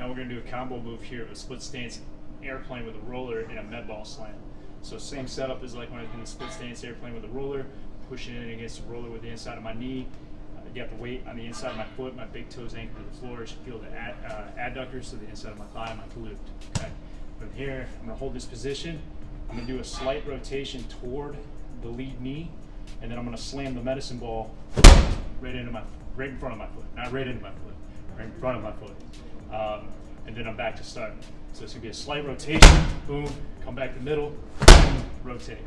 Now we're going to do a combo move here of a split stance airplane with a roller and a med ball slam. So same setup as like when I did the split stance airplane with a roller, pushing in against the roller with the inside of my knee. You got the weight on the inside of my foot, my big toes anchored to the floor. I should feel the adductors, so the inside of my thigh, my glute. Okay. From here, I'm going to hold this position. I'm going to do a slight rotation toward the lead knee, and then I'm going to slam the medicine ball right in front of my foot. Not right into my foot, right in front of my foot. And then I'm back to start. So it's going to be a slight rotation, boom, come back to middle, boom, rotate.